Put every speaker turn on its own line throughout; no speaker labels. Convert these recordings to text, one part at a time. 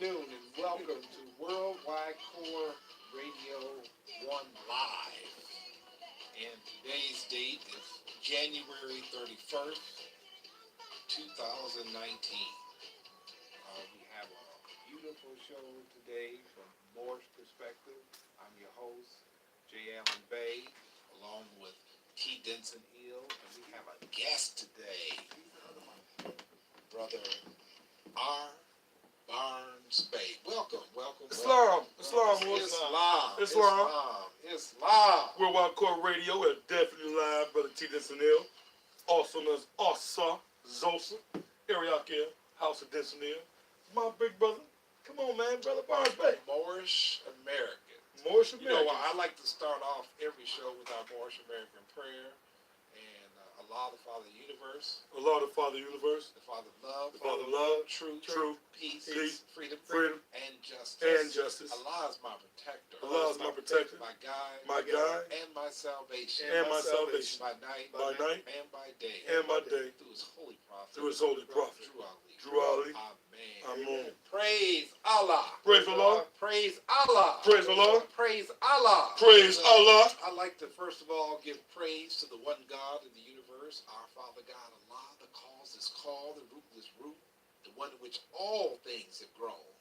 afternoon and welcome to Worldwide Core Radio 1 Live. And today's date is January 31st, 2019. We have a beautiful show today from Moorish perspective. I'm your host, J. Allen-Bey, along with T. Denson-EL, and we have a guest today, Brother R. Barnes-Bey. Welcome.
Islam. Worldwide Core Radio is definitely live, Brother T. Denson-EL. Also known as Asa Zosa. Ariake, House of Denson-EL. My big brother. Come on, man, Brother Barnes-Bey.
Moorish American.
Moorish American.
You know, I like to start off every show with our Moorish American prayer. And Allah, the Father of the universe.
Allah, the Father of the universe.
The Father of love.
The Father of love.
Truth. Peace. Freedom. And justice. Allah is my protector.
Allah is my protector.
My guide. And my salvation. By night. And by day. Through his holy prophet. Drew Ali. Amen. Praise Allah.
Praise Allah.
Praise Allah.
Praise Allah.
Praise Allah.
Praise Allah.
I'd like to first of all give praise to the one God in the universe, our Father God, Allah, the cause is called, the rootless root, the one in which all things have grown.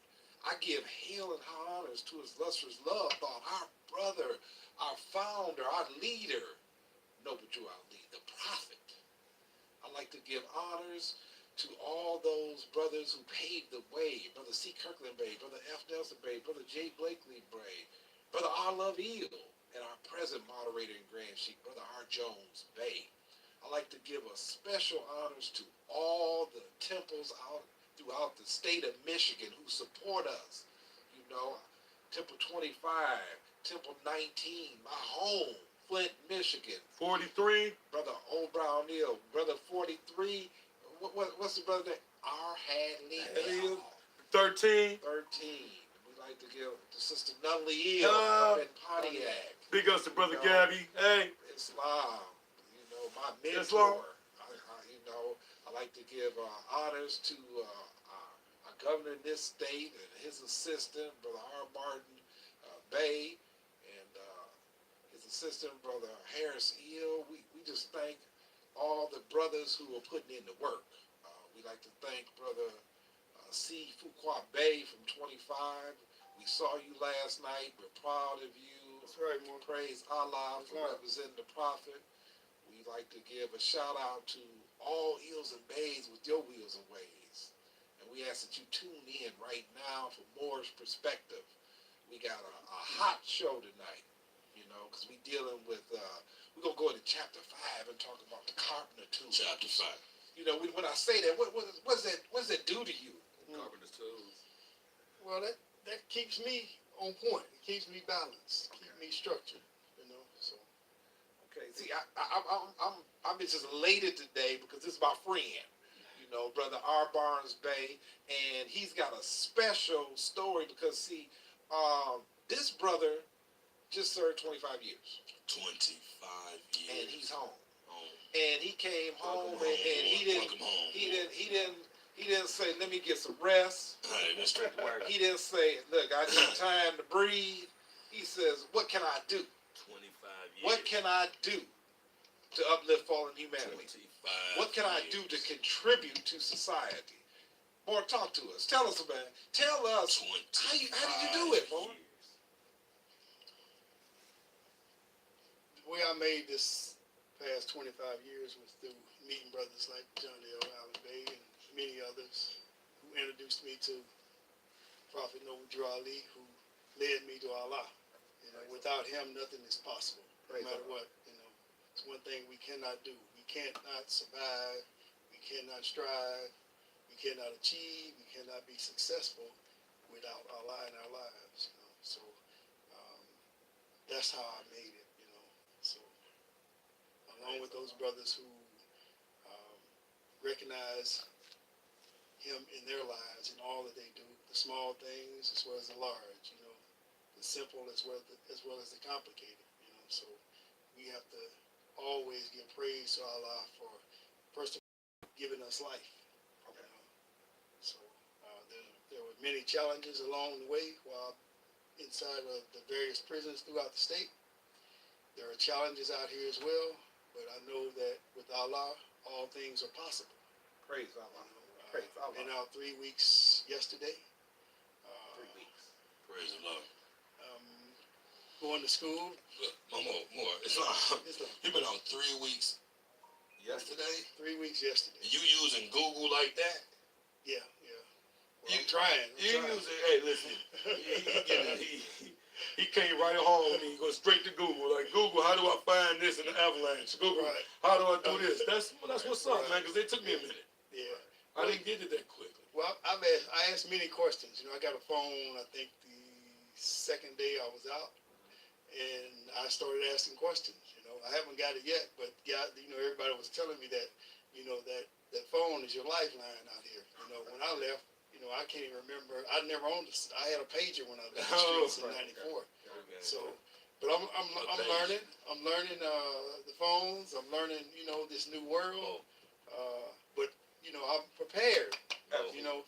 I give hail and honors to his lustrous love, thought our brother, our founder, our leader, Noble Drew Ali, the prophet. I'd like to give honors to all those brothers who paved the way, Brother C. Kirkland Bey, Brother F. Nelson Bey, Brother J. Blakely Bey, Brother R. Love Eel, and our present moderator and Grand Sheik, Brother R. Jones Bey. I'd like to give a special honors to all the temples out throughout the state of Michigan who support us. You know, Temple 25, Temple 19, my home, Flint, Michigan.
43.
Brother O. Brown Neal, Brother 43. What's the brother name? R. Hadley.
13.
We'd like to give to Sister Nunley Eel up in Pontiac.
Big ups to Brother Gabby. Hey.
Islam. You know, my mentor.
Islam.
I like to give honors to our governor in this state and his assistant, Brother R. Martin Bey, and his assistant, Brother Harris Eel. We just thank all the brothers who are putting in the work. We'd like to thank Brother C. Fuqua Bey from 25. We saw you last night. We're proud of you.
That's right, man.
Praise Allah for representing the prophet. We'd like to give a shout out to all eels and bays with your wheels and ways. And we ask that you tune in right now for Moorish perspective. We got a hot show tonight, you know, because we're dealing with, we're going to go into chapter 5 and talk about the carpenter tools.
Chapter 5.
You know, when I say that, what does that do to you?
Carpenter's tools.
Well, that keeps me on point. It keeps me balanced. Keeps me structured. You know. So.
Okay. See, I'm just elated today because this is my friend. You know, Brother R. Barnes-Bey, and he's got a special story because see, this brother just served 25 years.
25 years.
And he's home. And he came home and he didn't say, let me get some rest.
Right, that's straight to work.
He didn't say, look, I need time to breathe. He says, what can I do?
25 years.
What can I do to uplift fallen humanity?
25
What can I do to contribute to society? Boy, talk to us. Tell us about it. Tell us, how did you do it, boy?
The way I made this past 25 years was through meeting brothers like John L. Allen-Bey and many others who introduced me to Prophet Noble Drew Ali, who led me to Allah. You know, without him, nothing is possible. No matter what, you know, it's one thing we cannot do. We cannot survive. We cannot strive. We cannot achieve. We cannot be successful without Allah in our lives. You know? So that's how I made it. You know, so along with those brothers who recognize him in their lives and all that they do, the small things as well as the large, you know, the simple as well as the complicated, you know. So we have to always give praise to Allah for first of all giving us life. You know? So there were many challenges along the way while inside of the various prisons throughout the state. There are challenges out here as well, but I know that with Allah, all things are possible.
Praise Allah. Praise Allah.
Been out 3 weeks yesterday.
3 weeks.
Praise the Lord.
Going to school.
Look, more. It's not. You've been on 3 weeks yesterday.
3 weeks yesterday.
You using Google like that?
Yeah. Well, I'm trying.
You use it. Hey, listen. He came right home and he goes straight to Google. Like, Google, how do I find this in the avalanche? Google,
Right.
how do I do this? That's what's up, man. Because it took me a minute.
Yeah.
I didn't get it that quickly.
Well, I asked many questions. I got a phone, I think the second day I was out, and I started asking questions. I haven't got it yet, but everybody was telling me that, that phone is your lifeline out here. When I left, I can't even remember. I never owned this. I had a pager when I left the streets in '94. So, but I'm learning. I'm learning the phones. I'm learning, this new world. But I'm prepared,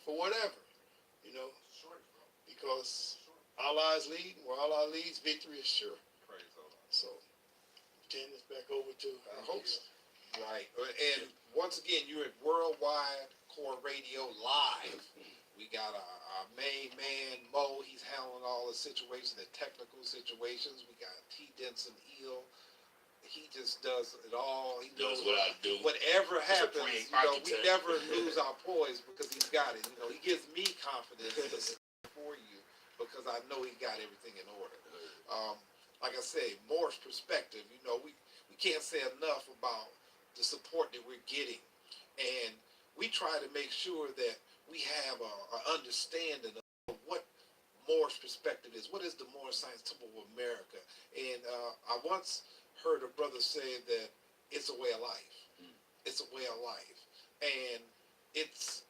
for whatever, because Allah is leading. Where Allah leads, victory is sure.
Praise Allah.
So, turn this back over to our host.
Right. And once again, you're at Worldwide Core Radio Live. We got our main man, Mo. He's handling all the situations, the technical situations. We got Denson-EL. He just does it all. He
Does what I do.
Whatever happens,
Supreme
we
architect.
never lose our poise because he's got it. He gives me confidence to stand for you because I know he got everything in order. Like I say, Moorish perspective, we can't say enough about the support that we're getting. And we try to make sure that we have an understanding of what Moorish perspective is. What is the Moorish Science Temple of America? And I once heard a brother say that it's a way of life. It's a way of life. And it's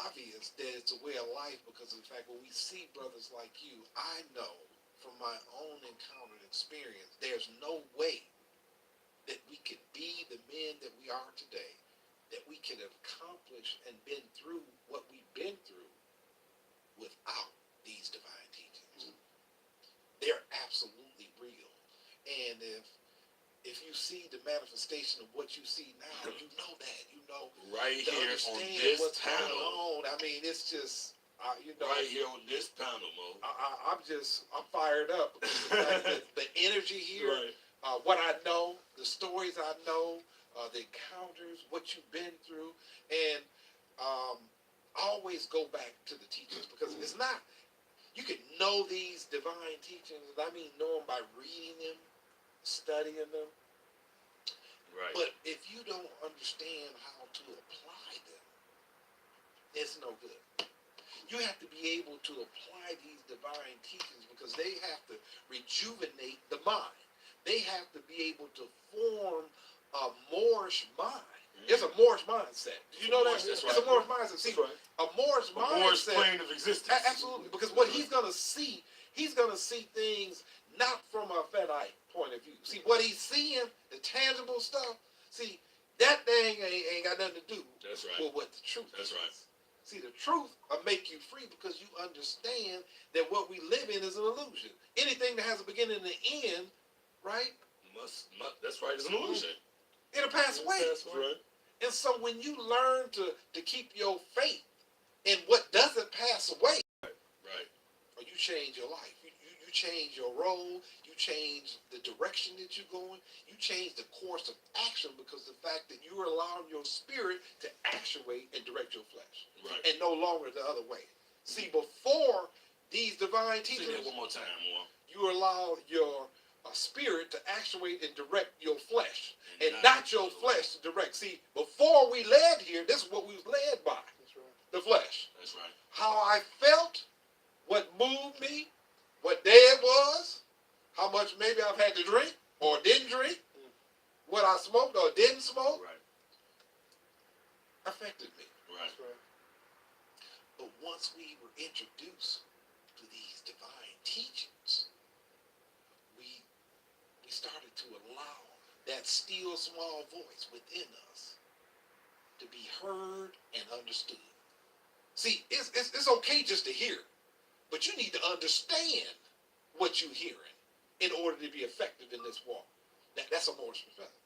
obvious that it's a way of life because of the fact when we see brothers like you, I know from my own encountered experience, there's no way that we could be the men that we are today, that we could have accomplished and been through what we've been through without these divine teachings. They're absolutely real. And if you see the manifestation of what you see now, you know that.
Right
to
here on
understand
this
what's going
panel.
on. I mean, it's just,
Right here on this panel, Mo.
I'm fired up. Because the fact that the energy here,
Right.
what I know, the stories I know, the encounters, what you've been through, and I always go back to the teachings because it's not, you can know these divine teachings, and I mean know them by reading them, studying them,
Right.
but if you don't understand how to apply them, it's no good. You have to be able to apply these divine teachings because they have to rejuvenate the mind. They have to be able to form a Moorish mind. It's a Moorish mindset. Did you know that?
That's
It's a Moorish mindset. See, a Moorish
Moorish
mindset.
plane of existence.
Absolutely, because what he's going to see things not from a Fedite point of view. See, what he's seeing, the tangible stuff, see, that thing ain't got nothing to do
That's right.
with what the truth
That's
is.
right.
See, the truth will make you free because you understand that what we live in is an illusion. Anything that has a beginning and an end, right?
That's right. It's an illusion.
It'll pass away.
That's right.
And so when you learn to keep your faith in what doesn't pass away,
Right.
or you change your life. You change your role. You change the direction that you're going. You change the course of action because the fact that you're allowing your spirit to actuate and direct your flesh.
Right.
And no longer the other way. See, before these divine
Say
teachings,
that one more time, Mo.
you allow your spirit to actuate and direct your flesh. And not your flesh to direct. See, before we led here, this is what we was led by.
That's right.
The flesh.
That's right.
How I felt, what moved me, what day it was, how much maybe I've had to drink or didn't drink, what I smoked or didn't smoke,
Right.
affected me.
Right.
That's right.
But once we were introduced to these divine teachings, we started to allow that still small voice within us to be heard and understood. See, it's okay just to hear, but you need to understand what you're hearing in order to be effective in this walk. That's a Moorish professor.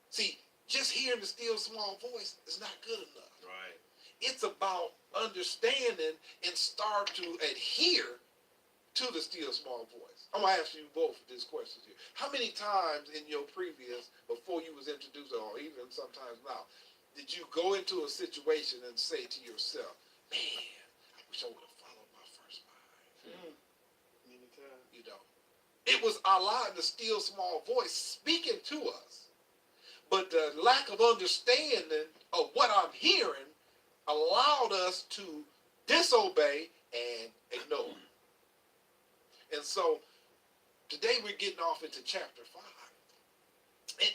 See, just hearing the still small voice is not good enough.
Right.
It's about understanding and start to adhere to the still small voice. I'm gonna ask you both this question here. How many times in your previous, before you was introduced, or even sometimes now, did you go into a situation and say to yourself, "Man, I wish I would have followed my first mind"?
Many times.
You know, it was allowing the still small voice speaking to us, but the lack of understanding of what I'm hearing allowed us to disobey and ignore. And so today we're getting off into chapter 5.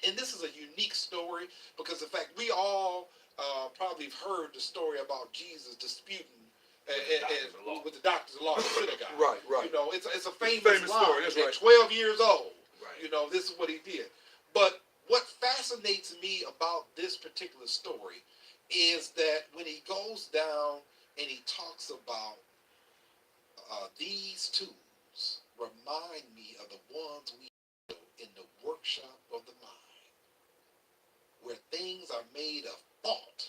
And this is a unique story because, in fact, we all probably have heard the story about Jesus disputing with the doctors of law in the synagogue.
Right.
You know, it's a famous line.
story. That's right.
At 12 years old,
Right.
you know, this is what he did. But what fascinates me about this particular story is that when he goes down and he talks about these tools remind me of the ones we handle in the workshop of the mind, where things are made of thought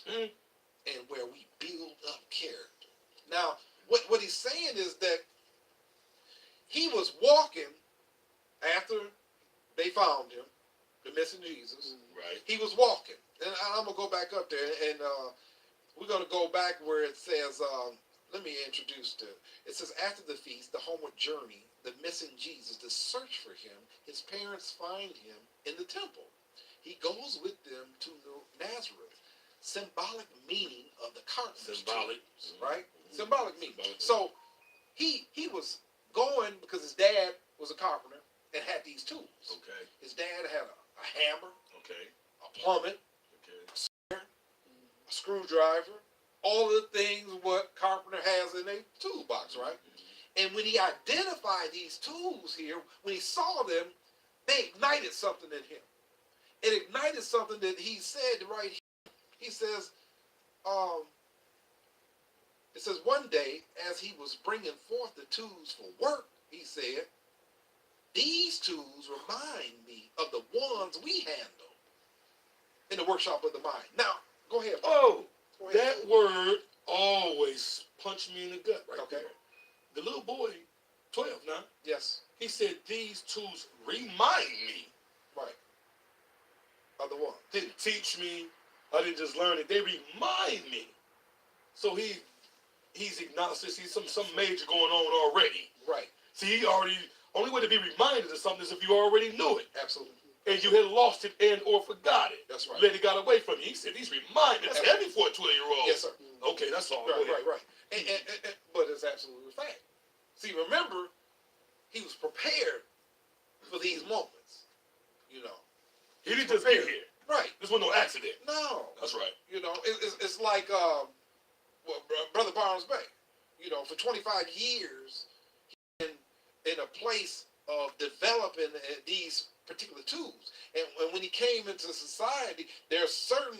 and where we build up character. Now, what he's saying is that he was walking after they found him, the missing Jesus.
Right.
He was walking. And I'm going to go back up there, and we're going to go back where it says, let me introduce it says, after the feast, the homeward journey, the missing Jesus, the search for him, his parents find him in the temple. He goes with them to Nazareth. Symbolic meaning of the carpenters.
Symbolic.
Right? Symbolic meaning.
Symbolic.
So he was going because his dad was a carpenter and had these tools.
Okay.
His dad had a hammer,
Okay.
a plummet,
Okay.
a screwdriver, all the things what carpenter has in a toolbox, right? And when he identified these tools here, when he saw them, they ignited something in him. It ignited something that he said right here. He says, it says, one day, as he was bringing forth the tools for work, he said, these tools remind me of the ones we handle in the workshop of the mind. Now, go ahead.
Oh,
Go ahead.
that word always punched me in the gut right
Okay.
there. The little boy, 12 now,
Yes.
he said, these tools remind me.
Right. Other one.
Didn't teach me. I didn't just learn it. They remind me. So he's acknowledged this. He's some major going on already.
Right.
See, he already, only way to be reminded of something is if you already knew it.
Absolutely.
And you had lost it and or forgot it.
That's right.
Let it got away from you. He said, these remind me. That's
Absolutely.
heavy for a 12-year-old.
Yes, sir.
Okay, that's all.
Right,
Go ahead.
right. And but it's absolutely a fact. See, remember, he was prepared for these moments. You know.
He didn't just get here.
Right.
This was no accident.
No.
That's right.
You know, it's like Brother Barnes Bay. You know, for 25 years, he's been in a place of developing these particular tools. And when he came into society, there are certain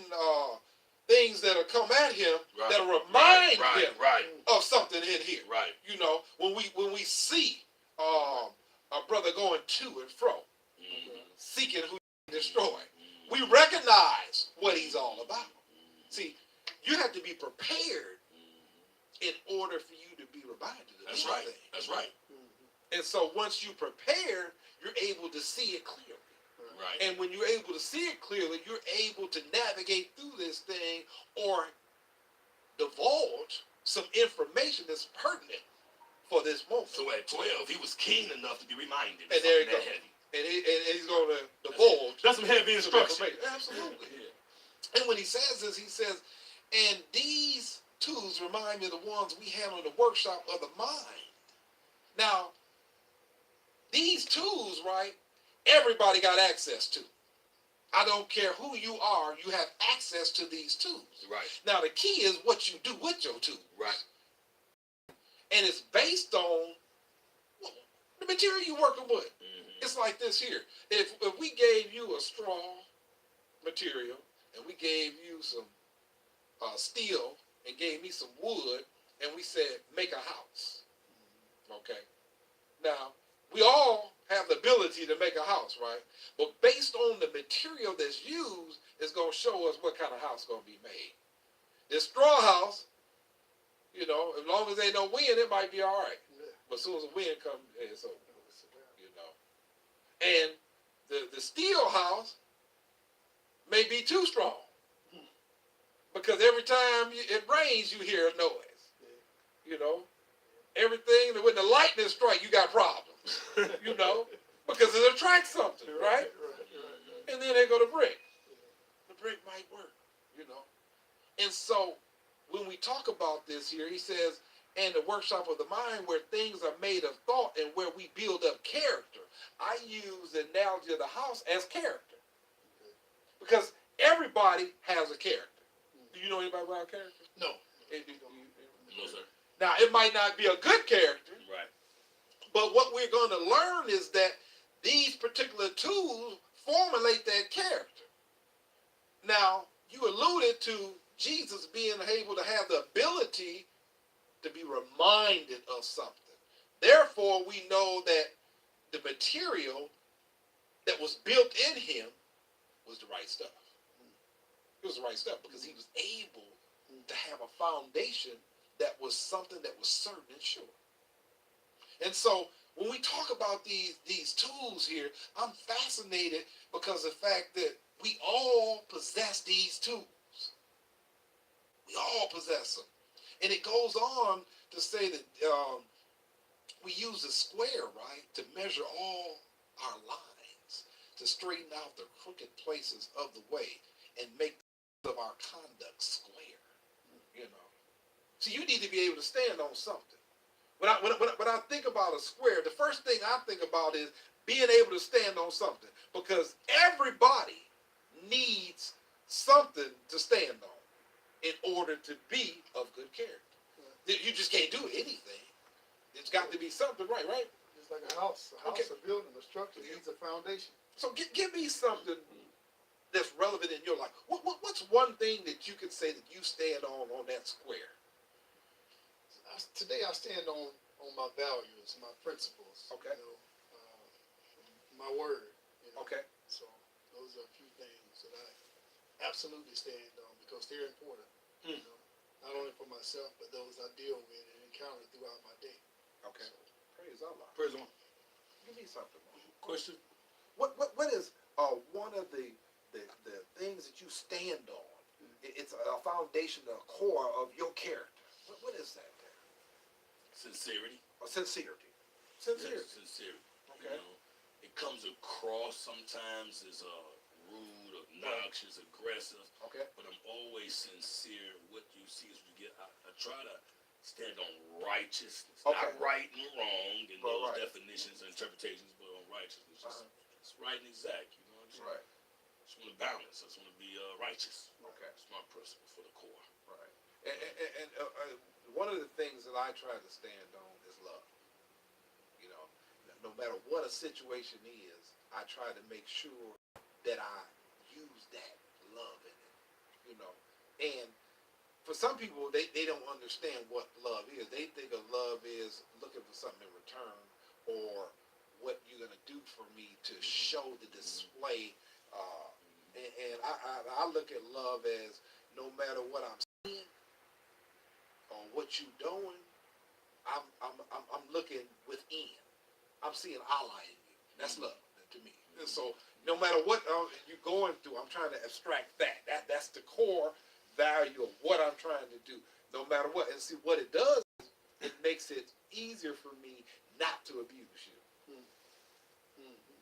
things that'll come at him
Right.
that'll remind him
Right.
of something in here.
Right.
You know, when we see a brother going to and fro, seeking who he can destroy, we recognize what he's all about. See, you have to be prepared in order for you to be reminded of
That's
these
right.
things.
That's right.
And so once you prepare, you're able to see it clearly.
Right.
And when you're able to see it clearly, you're able to navigate through this thing or divulge some information that's pertinent for this moment.
So at 12, he was keen enough to be reminded. of
And there you
something
go.
that heavy.
And he's going to divulge
That's some heavy
some
instruction.
information. Absolutely. And when he says this, he says, and these tools remind me of the ones we handle in the workshop of the mind. Now, these tools, right, everybody got access to. I don't care who you are, you have access to these tools.
Right.
Now, the key is what you do with your tools.
Right.
And it's based on the material you're working with.
Mm-hmm.
It's like this here. If we gave you a straw material and we gave you some steel and gave me some wood, and we said, make a house. Okay? Now, we all have the ability to make a house, right? But based on the material that's used, it's going to show us what kind of house is going to be made. This straw house, you know, as long as ain't no wind, it might be all right.
Yeah.
But as soon as the wind comes, it's over, you know. And the steel house may be too strong. Because every time it rains, you hear a noise. You know, everything, when the lightning strike, you got problems. You know, because it attracts something, right? And then they go to brick. The brick might work, you know. And so when we talk about this here, he says, and the workshop of the mind where things are made of thought and where we build up character. I use the analogy of the house as character. Because everybody has a character. Do you know anybody about character?
No.
No, sir.
Now, it might not be a good character.
Right.
But what we're going to learn is that these particular tools formulate that character. Now, you alluded to Jesus being able to have the ability to be reminded of something. Therefore, we know that the material that was built in him was the right stuff. It was the right stuff because he was able to have a foundation that was something that was certain and sure. And so when we talk about these tools here, I'm fascinated because of the fact that we all possess these tools. We all possess them. And it goes on to say that we use a square, right, to measure all our lines, to straighten out the crooked places of the way and make of our conduct square, you know. So you need to be able to stand on something. When I think about a square, the first thing I think about is being able to stand on something, because everybody needs something to stand on in order to be of good character. You just can't do anything. It's got to be something, right?
It's like a house. A house, a building, a structure needs a foundation.
So give me something that's relevant in your life. What's one thing that you could say that you stand on that square?
Today I stand on my values, my principles.
Okay.
You know, my word. You know?
Okay.
So those are a few things that I absolutely stand on because they're important. You know, not only for myself, but those I deal with and encounter throughout my day.
Okay. So, praise Allah.
Praise the Lord.
Give me something.
Question?
What is one of the things that you stand on? It's a foundation, a core of your character. What is that?
Sincerity.
Sincerity.
Yes, sincerity.
Okay.
You know, it comes across sometimes as rude, obnoxious, aggressive.
Okay.
But I'm always sincere. What you see is what you get. I try to stand on righteousness,
Okay.
not right and wrong in
Right,
those
right.
definitions and interpretations, but on righteousness. It's right and exact. You know what I'm saying?
Right.
I just want to balance. I just want to be righteous.
Okay.
That's my principle for the core.
Right. And one of the things that I try to stand on is love. You know, no matter what a situation is, I try to make sure that I use that love in it. You know, and for some people, they don't understand what love is. They think of love is looking for something in return, or what you're going to do for me to show the display. And I look at love as no matter what I'm seeing or what you're doing, I'm looking within. I'm seeing Allah in you. That's love to me. And so no matter what you're going through, I'm trying to abstract that. That's the core value of what I'm trying to do, no matter what. And see, what it does is it makes it easier for me not to abuse you.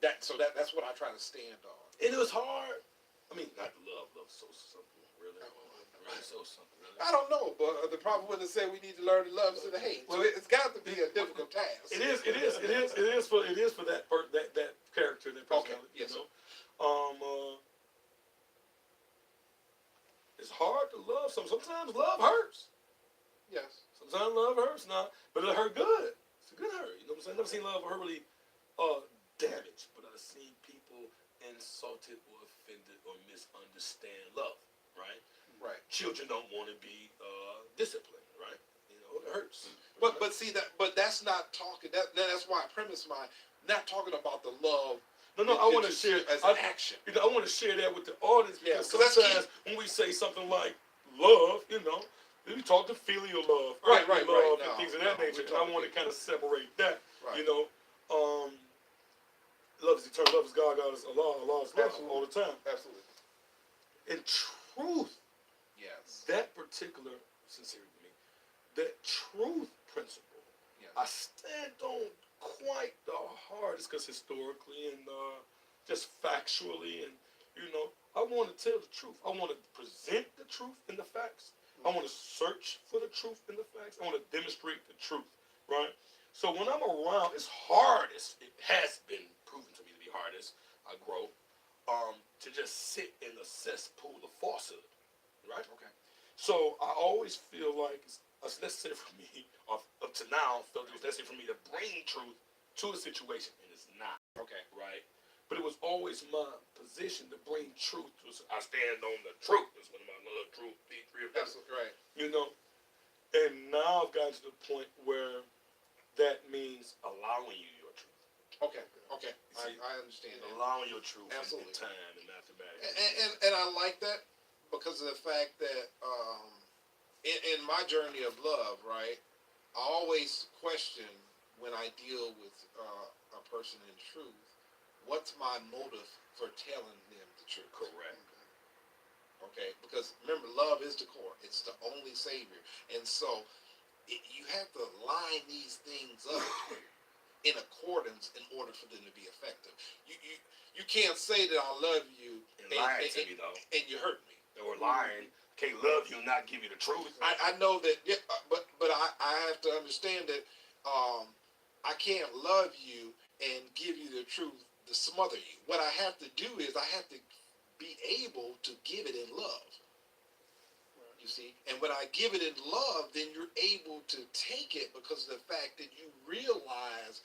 That's what I try to stand on.
And it was hard. I mean,
Not the love so simple, really. Really so simple, really.
I don't know, but the prophet wouldn't have said we need to learn to love instead of hate. So it's got to be a difficult task.
It is for that character, that personality.
Okay. Yes,
you know? It's hard to love sometimes love hurts.
Yes.
Sometimes love hurts now, but it'll hurt good. It's a good hurt. You know what I'm saying? I've never seen love hurt really damaged, but I've seen people insulted or offended or misunderstand love, right?
Right.
Children don't want to be disciplined, right? You know, it hurts.
But see that. But that's not talking. That's why I premise my not talking about the love.
No, I want to share
as an action.
You know, I want to share that with the audience because
Yeah, 'cause that's
sometimes when we say something like love, you know, we talk to filial love,
Right,
earthly love, and things of that nature. And I want to kind of separate that.
Right.
You know, love is eternal. Love is God. God is Allah. Allah is love.
Absolutely.
All the time.
Absolutely.
In truth,
Yes.
that particular, sincerely to me, that truth principle,
Yes.
I stand on quite the hardest because historically and just factually, and you know, I want to tell the truth. I want to present the truth in the facts. I want to search for the truth in the facts. I want to demonstrate the truth, right? So when I'm around, it's hardest. It has been proven to me to be hardest. I grow to just sit in the cesspool of falsehood, right?
Okay.
So I always feel like it's necessary for me, up to now, felt it was necessary for me to bring truth to a situation, and it's not.
Okay.
Right? But it was always my position to bring truth to us. I stand on the truth. That's one of my little truth, big three of them.
Absolutely right.
You know? And now I've gotten to the point where that means allowing you your truth.
Okay. Okay.
See,
I understand that.
Allowing your truth
Absolutely.
in time and mathematics.
And I like that because of the fact that in my journey of love, right, I always question when I deal with a person in truth, what's my motive for telling them the truth?
Correct.
Okay, because remember, love is the core. It's the only savior, and so you have to line these things up in accordance in order for them to be effective. You can't say that I love you
And lying to me though,
and you hurt me.
or lying, can't love you and not give you the truth.
I know that, yeah, but I have to understand that I can't love you and give you the truth to smother you. What I have to do is I have to be able to give it in love. You see, and when I give it in love, then you're able to take it because of the fact that you realize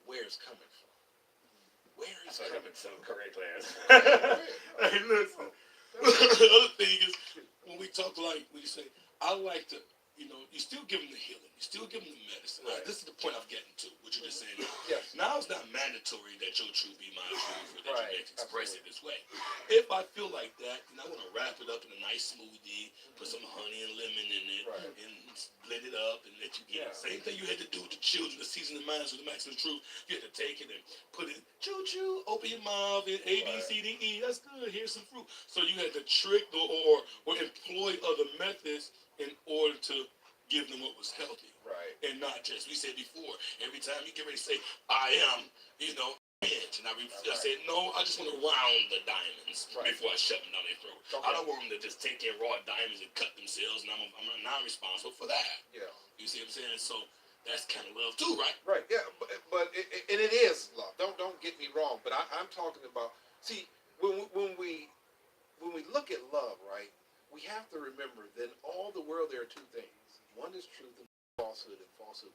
where it's coming from. Where it's
That's like I'm
coming
in some Korean class.
Hey, listen. The other thing is, when we talk like, we say, I like to, you know, you still give them the healing. You still give them the medicine.
Right.
This is the point I'm getting to, what you're just saying.
Yes.
Now it's not mandatory that your truth be my truth or that
Right.
you express it this way. If I feel like that, then I want to wrap it up in a nice smoothie, put some honey and lemon in it,
Right.
and blend it up and let you get it.
Yeah.
Same thing you had to do with the children, the season of minds with the maximum truth. You had to take it and put it, choo-choo, open your mouth, and A, B, C, D, E, that's good, here's some fruit. So you had to trick or employ other methods in order to give them what was healthy.
Right.
And not just, we said before, every time you get ready to say, I am, you know, and I said, no, I just want to round the diamonds
Right.
before I shut them down their throat.
Okay.
I don't want them to just take their raw diamonds and cut themselves, and I'm not responsible for that.
Yeah.
You see what I'm saying? So that's kind of love too, right?
Right. Yeah. But and it is love. Don't get me wrong. But I'm talking about. See, when we look at love, right? We have to remember that in all the world there are two things. One is truth and falsehood,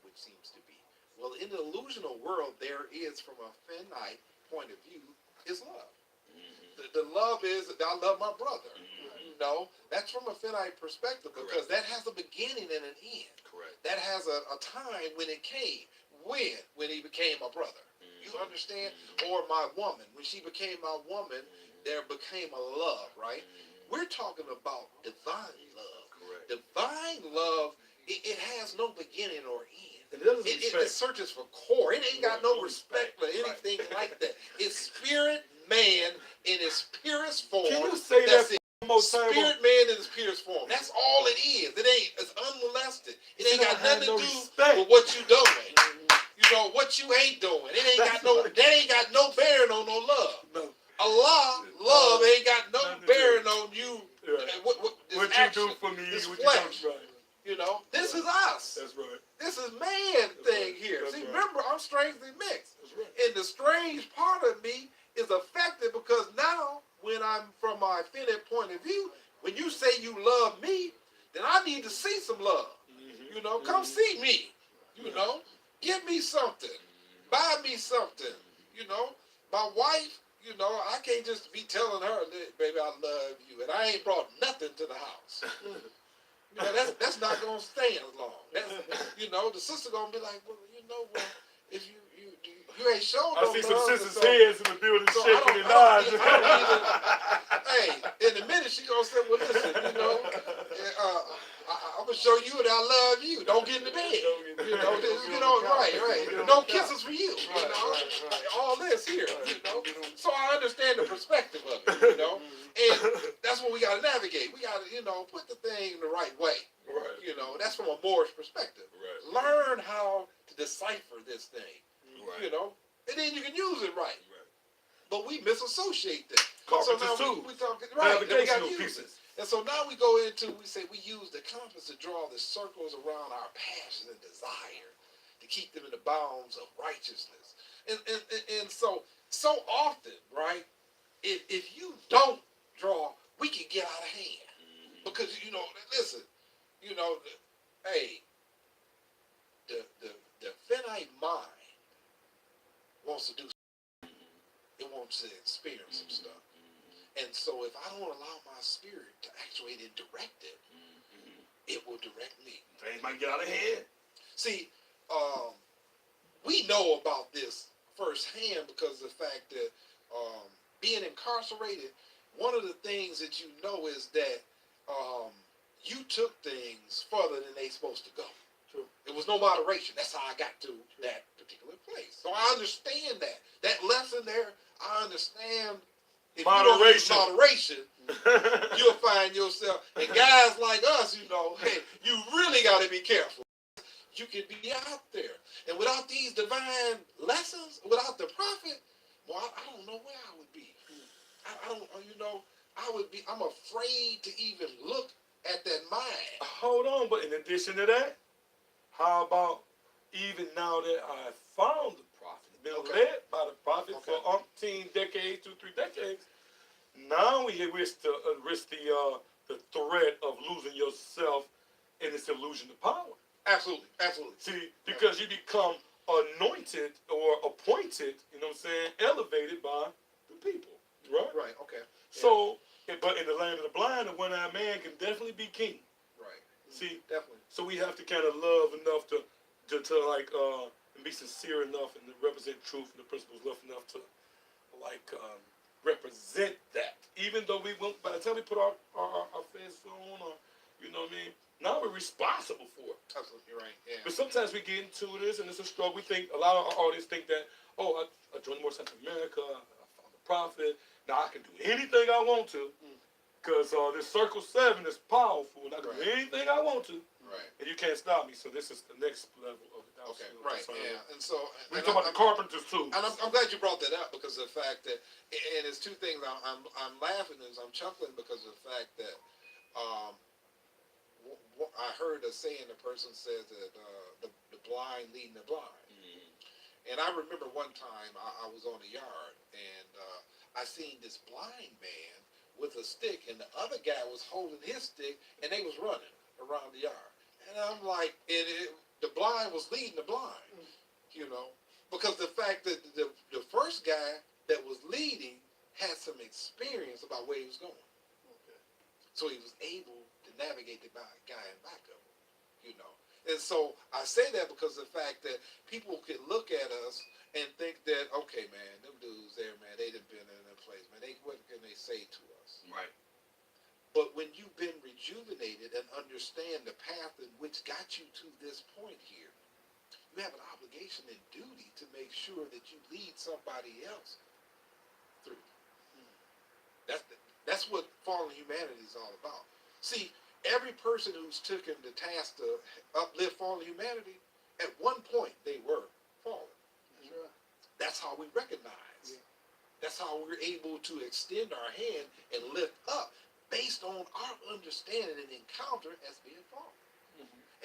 which seems to be. Well, in the illusional world, there is, from a finite point of view, is love.
Mm-hmm.
The love is that I love my brother.
Mm-hmm.
You know, that's from a finite perspective because that has a beginning and an end.
Correct.
That has a time when it came. When he became a brother.
Mm-hmm.
You understand? Or my woman. When she became my woman, there became a love, right? We're talking about divine love.
Correct.
Divine love, it has no beginning or end. It searches for core. It ain't got no respect for anything like that. It's spirit man in its purest form.
Can you say
That's
that
it.
one more time?
Spirit man in its purest form. That's all it is. It's unmolested. It ain't got nothing to do with what you doing. You know what you ain't doing. It ain't got no. That ain't got no bearing on no love.
No.
Allah, love ain't got no bearing on you.
Yeah.
What
you do for me,
this
what
flesh.
you do, right.
You know, this is us.
That's right.
This is man thing here.
That's
See,
right.
remember, I'm strangely mixed.
That's right.
And the strange part of me is affected because now, when I'm from my finite point of view, when you say you love me, then I need to see some love.
Mm-hmm.
You know, come see me. You know, give me something. Buy me something. You know, my wife, you know, I can't just be telling her, baby, I love you, and I ain't brought nothing to the house. You know, that's not gonna stand long. That's, you know, the sister gonna be like, well, you know, well, if you ain't showing no
I see some
love,
sisters'
so,
heads in the building
so
shaking and
I
nodding.
don't even, hey, in a minute she gonna say, well, listen, you know, I'm gonna show you that I love you. Don't get in the bed. You know, just get on right. No kisses for you. You know, all this here. You know, so I understand the perspective of it. You know, and that's what we gotta navigate. We gotta, you know, put the thing the right way.
Right.
You know, that's from a Moorish perspective.
Right.
Learn how to decipher this thing.
Right.
You know, and then you can use it right.
Right.
But we misassociate that.
Carpenter's
so now
tools.
we talking right. Then we gotta
Navigational
use it.
pieces.
And so now we go into, we say we use the compass to draw the circles around our passion and desire to keep them in the bounds of righteousness. And so often, right, if you don't draw, we can get out of hand. Because, you know, listen, you know, hey, the finite mind wants to do something. It wants to experience some stuff. And so if I don't allow my spirit to actuate and direct it, it will direct me.
Things might get out of hand.
See, we know about this firsthand because of the fact that being incarcerated, one of the things that you know is that you took things further than they supposed to go.
True.
It was no moderation. That's how I got to that particular place. So I understand that. That lesson there, I understand. If
Moderation.
you don't use moderation, you'll find yourself, and guys like us, you know, hey, you really got to be careful. You can be out there. And without these divine lessons, without the prophet, well, I don't know where I would be. I don't, you know, I'm afraid to even look at that mind.
Hold on, but in addition to that, how about even now that I found the prophet, been led by the prophet for umpteen decades, 2-3 decades, now we risk the threat of losing yourself in this illusion of power.
Absolutely.
See, because you become anointed or appointed, you know what I'm saying, elevated by the people, right?
Right, okay.
So, but in the land of the blind, a one-eyed man can definitely be king.
Right.
See,
Definitely.
so we have to kind of love enough to like and be sincere enough and to represent truth and the principles enough to like represent that. Even though we won't, by the time we put our face on, or you know what I mean, now we're responsible for it.
Absolutely right. Yeah.
But sometimes we get into this and it's a struggle. We think a lot of our audience think that, oh, I joined the Moorish Central America, I found the prophet. Now I can do anything I want to. Because this Circle 7 is powerful, and I can do anything I want to, and you can't stop me. So this is the next level of it.
Okay, right, yeah. And so
we talk about the carpenters too.
And I'm glad you brought that up because of the fact that, and it's two things. I'm laughing and I'm chuckling because of the fact that I heard a saying. The person says that the blind leading the blind. And I remember one time I was on the yard and I seen this blind man with a stick, and the other guy was holding his stick, and they was running around the yard. And I'm like, the blind was leading the blind, you know, because the fact that the first guy that was leading had some experience about where he was going. So he was able to navigate the guy in back of him, you know. And so I say that because of the fact that people can look at us and think that, okay, man, them dudes there, man, they done been in that place, man. What can they say to us?
Right.
But when you've been rejuvenated and understand the path in which got you to this point here, you have an obligation and duty to make sure that you lead somebody else through. That's what fallen humanity is all about. See, every person who's taken the task to uplift fallen humanity, at one point they were fallen. That's how we recognize. That's how we're able to extend our hand and lift up based on our understanding and encounter as being fallen.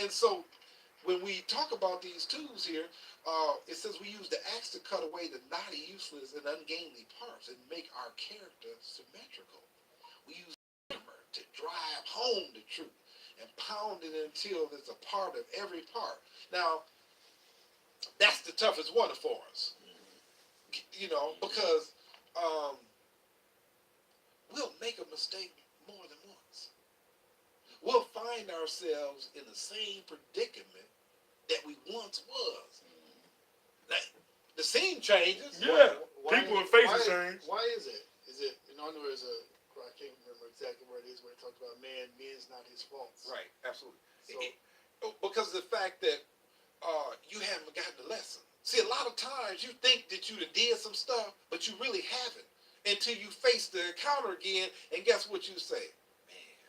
And so when we talk about these tools here, it says we use the axe to cut away the knotty, useless, and ungainly parts and make our character symmetrical. We use hammer to drive home the truth and pound it until it's a part of every part. Now, that's the toughest one for us, you know, because we'll make a mistake more than once. We'll find ourselves in the same predicament that we once was. Now, the scene changes.
Yeah. People and faces change.
Why is it? Is it? You know, I know there's a. I can't remember exactly where it is where it talks about man's not his faults.
Right. Absolutely.
So,
Because of the fact that you haven't gotten the lesson. See, a lot of times you think that you did some stuff, but you really haven't until you face the encounter again, and guess what you say? Man,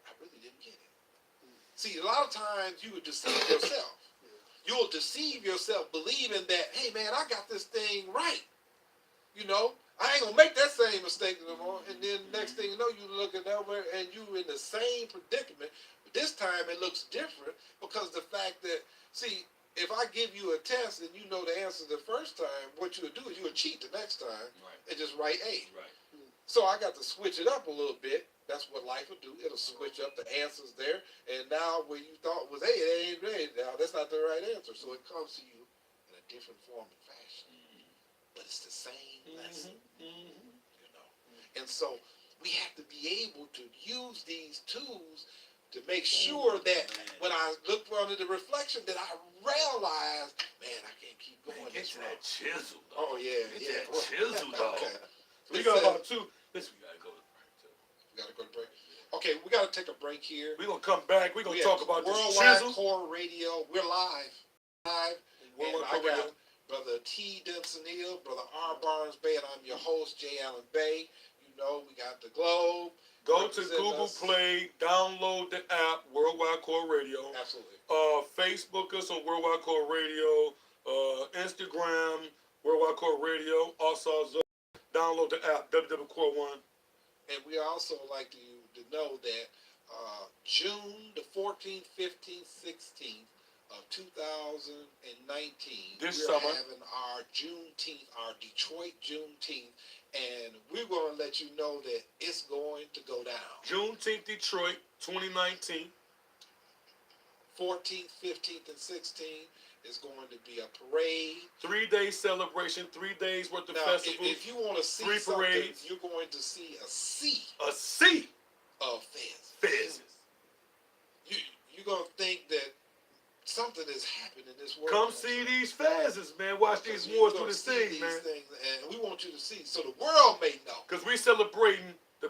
I really didn't get it. See, a lot of times you would deceive yourself. You'll deceive yourself believing that, hey man, I got this thing right. You know, I ain't gonna make that same mistake no more. And then next thing you know, you looking over and you in the same predicament. But this time it looks different because the fact that, see, if I give you a test and you know the answer the first time, what you would do is you would cheat the next time and just write A.
Right.
So I got to switch it up a little bit. That's what life will do. It'll switch up the answers there. And now what you thought was A, it ain't A. Now that's not the right answer. So it comes to you in a different form and fashion. But it's the same lesson. You know. And so we have to be able to use these tools to make sure that when I look under the reflection that I realize, man, I can't keep going.
Get to that chisel, dog.
Oh yeah,
Get that chisel, dog.
Okay.
We got about two.
Listen, we gotta go to break too.
We gotta go to break. Okay, we gotta take a break here.
We're going to come back. We're going to talk about this
Worldwide
chisel.
Core Radio. We're live. And
Worldwide
I
Core
got
Radio.
Brother T. Denson-EL, Brother R. Barnes-Bey, and I'm your host, J. Allen-Bey. You know, we got the Globe.
Go to Google Play, download the app, Worldwide Core Radio.
Absolutely.
Facebook us on Worldwide Core Radio. Instagram, Worldwide Core Radio. Also, download the app, WW Core 1.
And we also like to know that June the 14th, 15th, 16th of 2019,
This
we're
summer,
having our Juneteenth, our Detroit Juneteenth, and we're going to let you know that it's going to go down.
Juneteenth, Detroit, 2019.
14th, 15th, and 16th is going to be a parade.
3-day celebration, 3 days worth of
Now,
festival.
if you want to see
3
something,
parades.
you're going to see a sea
A sea
of feds.
feds.
You're going to think that something is happening in this world.
Come see these fezzes, man. Watch these wars through the thing, man.
Things, and we want you to see, so the world may know.
Because we celebrating the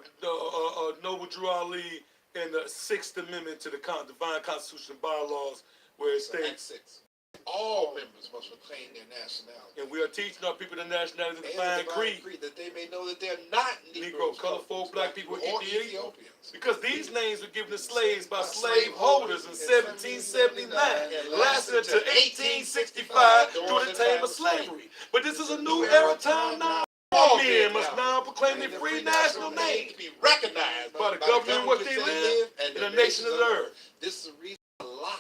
Noble Drew Ali and the 6th Amendment to the Divine Constitution and Bylaws, where it
So Act
states,
6. All members must proclaim their nationality.
and we are teaching our people the nationality of the
And
divine creed.
that they may know that they're not
Negro, colorful, black people,
or
Ethiopians.
Ethiopians.
Because these names were given to slaves by slave holders in 1779 and lasted until 1865 during the time of slavery. But this is a new era time now. All men must now proclaim their free national name
to be recognized
by the government in which they live and the nations of the earth.
This is the reason Allah,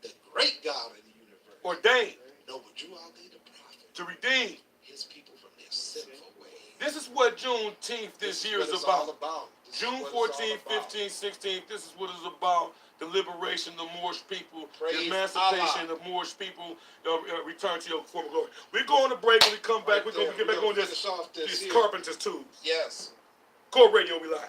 the great God of the universe,
Ordained
Noble Drew Ali the prophet,
to redeem.
his people from their sinful ways.
This is what Juneteenth this year
what
is
it's all
about.
This is
June
what it's all
14th,
about.
15th, 16th, this is what it's about. The liberation of the Moorish people,
Praise
the emancipation
Allah.
of Moorish people, return to your former glory. We're going to break. When we come back, we're going to get back on this,
finish off this
these
here.
carpenter's tools.
Yes.
Core Radio, we live.